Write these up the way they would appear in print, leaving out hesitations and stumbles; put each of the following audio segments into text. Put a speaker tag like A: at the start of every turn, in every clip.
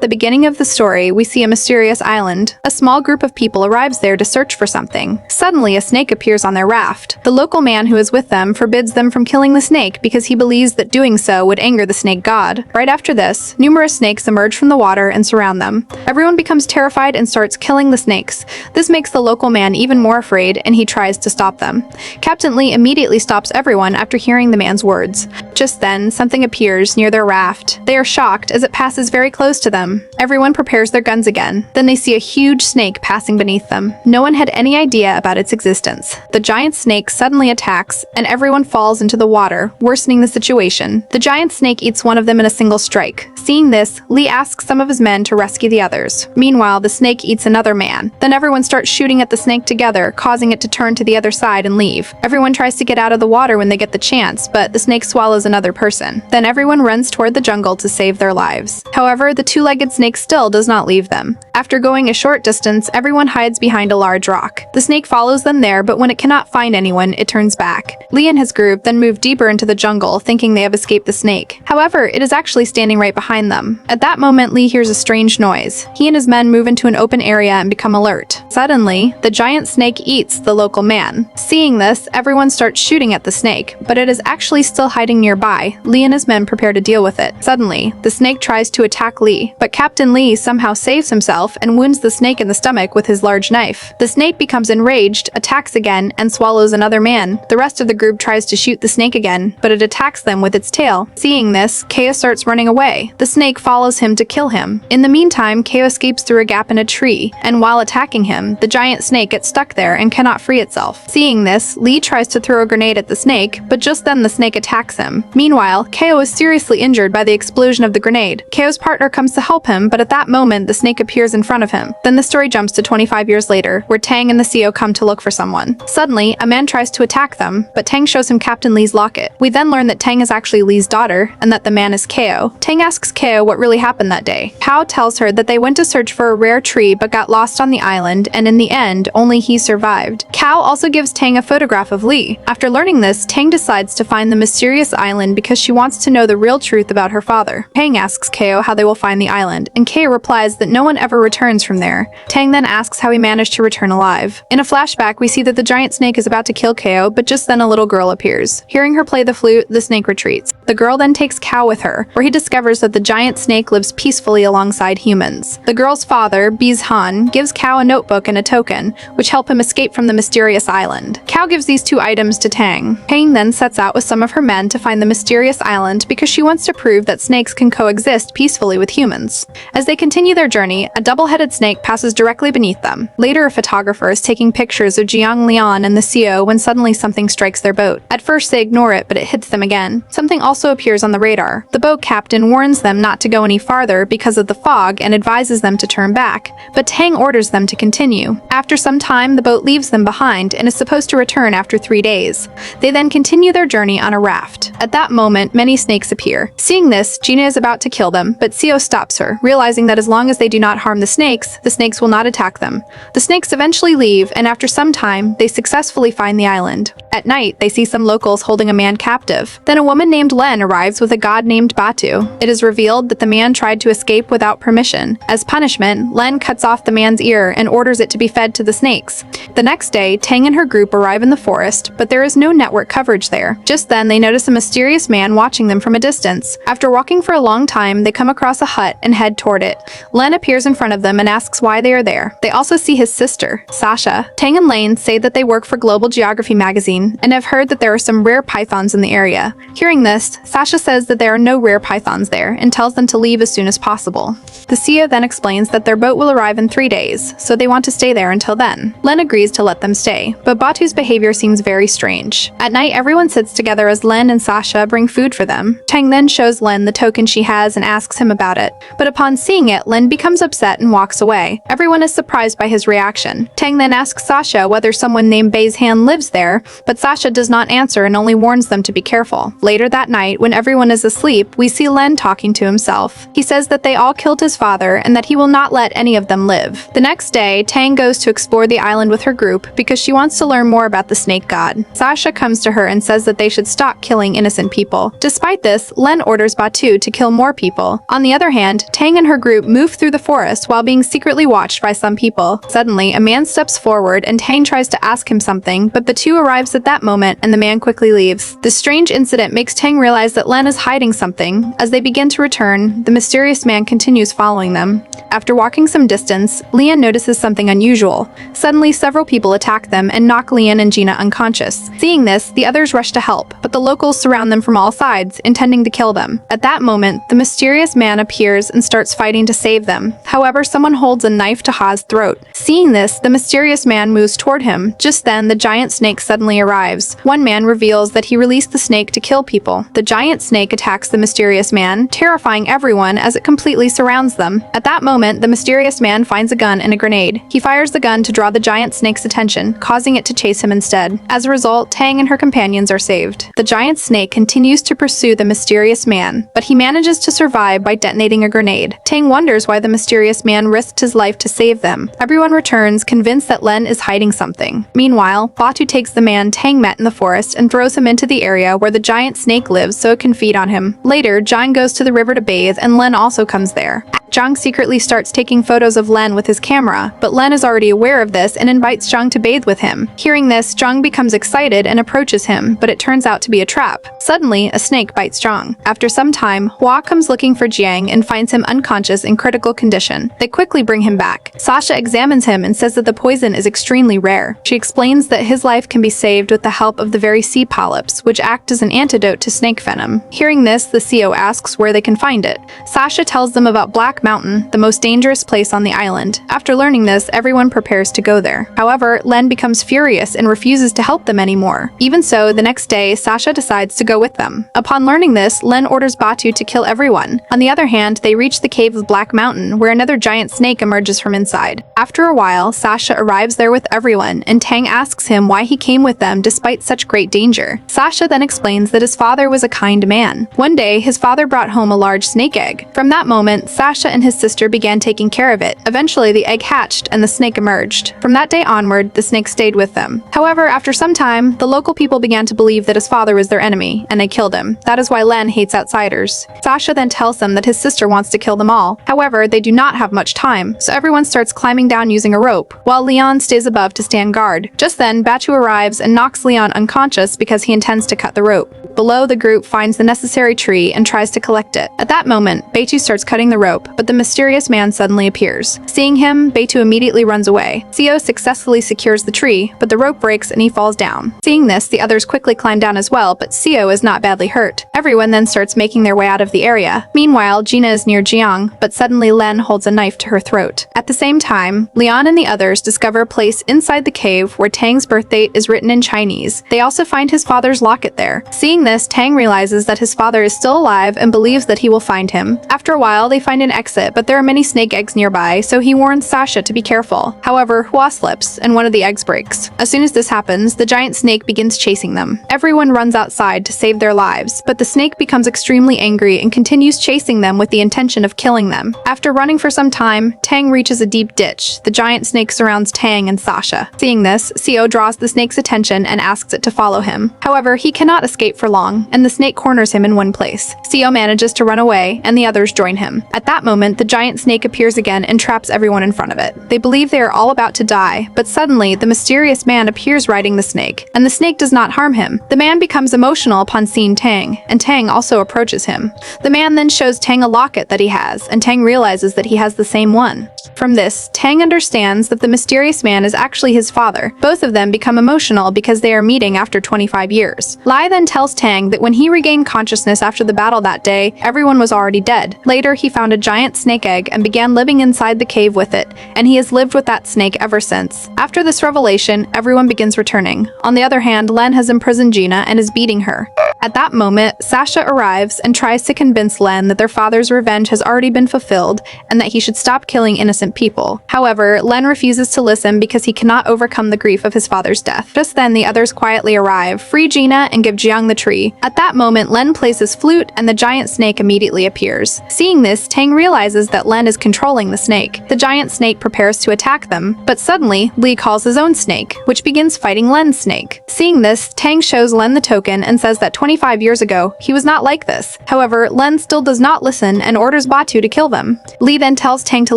A: At the beginning of the story, we see a mysterious island. A small group of people arrives there to search for something. Suddenly, a snake appears on their raft. The local man who is with them forbids them from killing the snake because he believes that doing so would anger the snake god. Right after this, numerous snakes emerge from the water and surround them. Everyone becomes terrified and starts killing the snakes. This makes the local man even more afraid, and he tries to stop them. Captain Lee immediately stops everyone after hearing the man's words. Just then, something appears near their raft. They are shocked as it passes very close to them. Everyone prepares their guns again. Then they see a huge snake passing beneath them. No one had any idea about its existence. The giant snake suddenly attacks, and everyone falls into the water, worsening the situation. The giant snake eats one of them in a single strike. Seeing this, Lee asks some of his men to rescue the others. Meanwhile, the snake eats another man. Then everyone starts shooting at the snake together, causing it to turn to the other side and leave. Everyone tries to get out of the water when they get the chance, but the snake swallows another person. Then everyone runs toward the jungle to save their lives. However, the two-legged snake still does not leave them. After going a short distance, everyone hides behind a large rock. The snake follows them there, but when it cannot find anyone, it turns back. Lee and his group then move deeper into the jungle, thinking they have escaped the snake. However, it is actually standing right behind them. At that moment, Lee hears a strange noise. He and his men move into an open area and become alert. Suddenly, the giant snake eats the local man. Seeing this, everyone starts shooting at the snake, but it is actually still hiding nearby. Lee and his men prepare to deal with it. Suddenly, the snake tries to attack Lee, but Captain Lee somehow saves himself and wounds the snake in the stomach with his large knife. The snake becomes enraged, attacks again, and swallows another man. The rest of the group tries to shoot the snake again, but it attacks them with its tail. Seeing this, Ko starts running away. The snake follows him to kill him. In the meantime, Ko escapes through a gap in a tree, and while attacking him, the giant snake gets stuck there and cannot free itself. Seeing this, Lee tries to throw a grenade at the snake, but just then the snake attacks him. Meanwhile, Ko is seriously injured by the explosion of the grenade. Ko's partner comes to help him, but at that moment, the snake appears in front of him. Then the story jumps to 25 years later, where Tang and the CO come to look for someone. Suddenly, a man tries to attack them, but Tang shows him Captain Lee's locket. We then learn that Tang is actually Lee's daughter, and that the man is Ko. Tang asks Ko what really happened that day. Pao tells her that they went to search for a rare tree but got lost on the island, and in the end, only he survived. Kao also gives Tang a photograph of Lee. After learning this, Tang decides to find the mysterious island because she wants to know the real truth about her father. Tang asks Ko how they will find the island, and Ko replies that no one ever returns from there. Tang then asks how he managed to return alive. In a flashback, we see that the giant snake is about to kill Ko, but just then a little girl appears. Hearing her play the flute, the snake retreats. The girl then takes Kao with her, where he discovers that the giant snake lives peacefully alongside humans. The girl's father, Biz Han, gives Kao a notebook and a token, which help him escape from the mysterious island. Kao gives these two items to Tang. Tang then sets out with some of her men to find the mysterious island because she wants to prove that snakes can coexist peacefully with humans. As they continue their journey, a double-headed snake passes directly beneath them. Later, a photographer is taking pictures of Jiang Lian and the CO when suddenly something strikes their boat. At first, they ignore it, but it hits them again. Something also appears on the radar. The boat captain warns them not to go any farther because of the fog and advises them to turn back, but Tang orders them to continue. After some time, the boat leaves them behind and is supposed to return after 3 days. They then continue their journey on a raft. At that moment, many snakes appear. Seeing this, Gina is about to kill them, but Seo stops her, realizing that as long as they do not harm the snakes will not attack them. The snakes eventually leave, and after some time, they successfully find the island. At night, they see some locals holding a man captive. Then a woman named Len arrives with a god named Batu. It is revealed that the man tried to escape without permission. As punishment, Len cuts off the man's ear and orders it to be fed to the snakes. The next day, Tang and her group arrive in the forest, but there is no network coverage there. Just then, they notice a mysterious man watching them from a distance. After walking for a long time, they come across a hut and head toward it. Len appears in front of them and asks why they are there. They also see his sister, Sasha. Tang and Lane say that they work for Global Geography magazine and have heard that there are some rare pythons in the area. Hearing this, Sasha says that there are no rare pythons there and tells them to leave as soon as possible. The CEO then explains that their boat will arrive in 3 days, so they want to stay there until then. Len agrees to let them stay, but Batu's behavior seems very strange. At night, everyone sits together as Len and Sasha bring food for them. Tang then shows Len the token she has and asks him about it, but upon seeing it, Len becomes upset and walks away. Everyone is surprised by his reaction. Tang then asks Sasha whether someone named Beizhan lives there, but Sasha does not answer and only warns them to be careful. Later that night, when everyone is asleep, we see Len talking to himself. He says that they all killed his father and that he will not let any of them live. The next day, Tang goes to explore the island with her group because she wants to learn more about the snake god. Sasha comes to her and says that they should stop killing innocent people. Despite this, Len orders Batu to kill more people. On the other hand, Tang and her group move through the forest while being secretly watched by some people. Suddenly, a man steps forward and Tang tries to ask him something, but the two arrives at that moment and the man quickly leaves. This strange incident makes Tang realize that Len is hiding something. As they begin to return, the mysterious man continues following them. After walking some distance, Lian notices something unusual. Suddenly, several people attack them and knock Lian and Gina unconscious. Seeing this, the others rush to help, but the locals surround them from all sides, intending to kill them. At that moment, the mysterious man appears and starts fighting to save them. However, someone holds a knife to Ha's throat. Seeing this, the mysterious man moves toward him. Just then, the giant snake suddenly arrives. One man reveals that he released the snake to kill people. The giant snake attacks the mysterious man, terrifying everyone as it completely surrounds them. At that moment, the mysterious man finds a gun and a grenade. He fires the gun to draw the giant snake's attention, causing it to chase him instead. As a result, Tang and her companions are saved. The giant snake continues to pursue the mysterious man, but he manages to survive by detonating a grenade. Tang wonders why the mysterious man risked his life to save them. Everyone returns, convinced that Len is hiding something. Meanwhile, Batu takes the man Tang met in the forest and throws him into the area where the giant snake lives so it can feed on him. Later, Zhang goes to the river to bathe and Len also comes there. Zhang secretly starts taking photos of Len with his camera, but Len is already aware of this and invites Zhang to bathe with him. Hearing this, Zhang becomes excited and approaches him, but it turns out to be a trap. Suddenly, a snake bites Zhang. After some time, Hua comes looking for Jiang and finds him unconscious in critical condition. They quickly bring him back. Sasha examines him and says that the poison is extremely rare. She explains that his life can be saved with the help of the very sea polyps, which act as an antidote to snake venom. Hearing this, the CO asks where they can find it. Sasha tells them about Black Mountain, the most dangerous place on the island. After learning this, everyone prepares to go there. However, Len becomes furious and refuses to help them anymore. Even so, the next day, Sasha decides to go with them. Upon learning this, Len orders Batu to kill everyone. On the other hand, they reach the cave of Black Mountain, where another giant snake emerges from inside. After a while, Sasha arrives there with everyone, and Tang asks him why he came with them despite such great danger. Sasha then explains that his father was a kind man. One day, his father brought home a large snake egg. From that moment, Sasha and his sister began taking care of it. Eventually, the egg hatched and the snake emerged. From that day onward, the snake stayed with them. However, after some time, the local people began to believe that his father was their enemy, and they killed him. That is why Len hates outsiders. Sasha then tells them that his sister wants to kill them all. However, they do not have much time, so everyone starts climbing down using a rope, while Leon stays above to stand guard. Just then, Batu arrives and knocks Leon unconscious because he intends to cut the rope. Below, the group finds the necessary tree and tries to collect it. At that moment, Batu starts cutting the rope, but the mysterious man suddenly appears. Seeing him, Batu immediately runs away. CO successfully secures the tree, but the rope breaks and he falls down. Seeing this, the others quickly climb down as well, but CO is not badly hurt. Everyone then starts making their way out of the area. Meanwhile, Gina is near Jiang, but suddenly Len holds a knife to her throat. At the same time, Leon and the others discover a place inside the cave where Tang's birth date is written in Chinese. They also find his father's locket there. Seeing this, Tang realizes that his father is still alive and believes that he will find him. After a while, they find an exit, but there are many snake eggs nearby, so he warns Sasha to be careful. However, Hua slips, and one of the eggs breaks. As soon as this happens, the giant snake begins chasing them. Everyone runs outside to save their lives, but the snake becomes extremely angry and continues chasing them with the intention of killing them. After running for some time, Tang reaches a deep ditch. The giant snake surrounds Tang and Sasha. Seeing this, CO draws the snake's attention and asks it to follow him. However, he cannot escape for long, and the snake corners him in one place. CO manages to run away, and the others join him. At that moment, the giant snake appears again and traps everyone in front of it. They believe they are all about to die, but suddenly, the mysterious man appears riding the snake, and the snake does not harm him. The man becomes emotional upon seeing Tang, and Tang also approaches him. The man then shows Tang a locket that he has, and Tang realizes that he has the same one. From this, Tang understands that the mysterious man is actually his father. Both of them become emotional because they are meeting after 25 years. Lai then tells Tang that when he regained consciousness after the battle that day, everyone was already dead. Later, he found a giant snake egg and began living inside the cave with it, and he has lived with that snake ever since. After this revelation, everyone begins returning. On the other hand, Len has imprisoned Gina and is beating her. At that moment, Sasha arrives and tries to convince Len that their father's revenge has already been fulfilled and that he should stop killing innocent people. However, Len refuses to listen because he cannot overcome the grief of his father's death. Just then, the others quietly arrive, free Gina, and give Jiang the tree. At that moment, Len plays his flute and the giant snake immediately appears. Seeing this, Tang realizes realizes that Len is controlling the snake. The giant snake prepares to attack them, but suddenly, Lee calls his own snake, which begins fighting Len's snake. Seeing this, Tang shows Len the token and says that 25 years ago, he was not like this. However, Len still does not listen and orders Batu to kill them. Lee then tells Tang to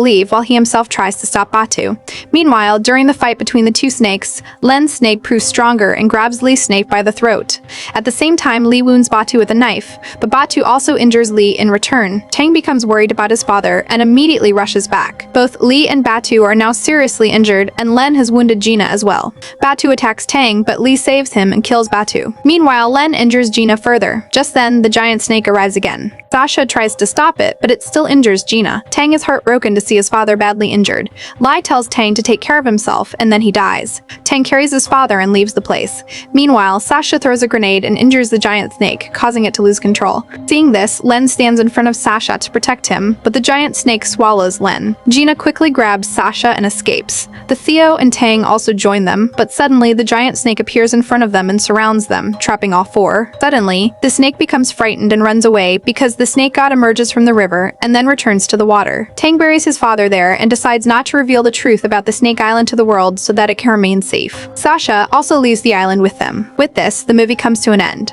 A: leave while he himself tries to stop Batu. Meanwhile, during the fight between the two snakes, Len's snake proves stronger and grabs Lee's snake by the throat. At the same time, Lee wounds Batu with a knife, but Batu also injures Lee in return. Tang becomes worried about his father and immediately rushes back. Both Lee and Batu are now seriously injured, and Len has wounded Gina as well. Batu attacks Tang, but Lee saves him and kills Batu. Meanwhile, Len injures Gina further. Just then, the giant snake arrives again. Sasha tries to stop it, but it still injures Gina. Tang is heartbroken to see his father badly injured. Lai tells Tang to take care of himself, and then he dies. Tang carries his father and leaves the place. Meanwhile, Sasha throws a grenade and injures the giant snake, causing it to lose control. Seeing this, Len stands in front of Sasha to protect him, but the giant snake swallows Len. Gina quickly grabs Sasha and escapes. The Theo and Tang also join them, but suddenly the giant snake appears in front of them and surrounds them, trapping all four. Suddenly, the snake becomes frightened and runs away because the snake god emerges from the river and then returns to the water. Tang buries his father there and decides not to reveal the truth about the Snake Island to the world so that it can remain safe. Sasha also leaves the island with them. With this, the movie comes to an end.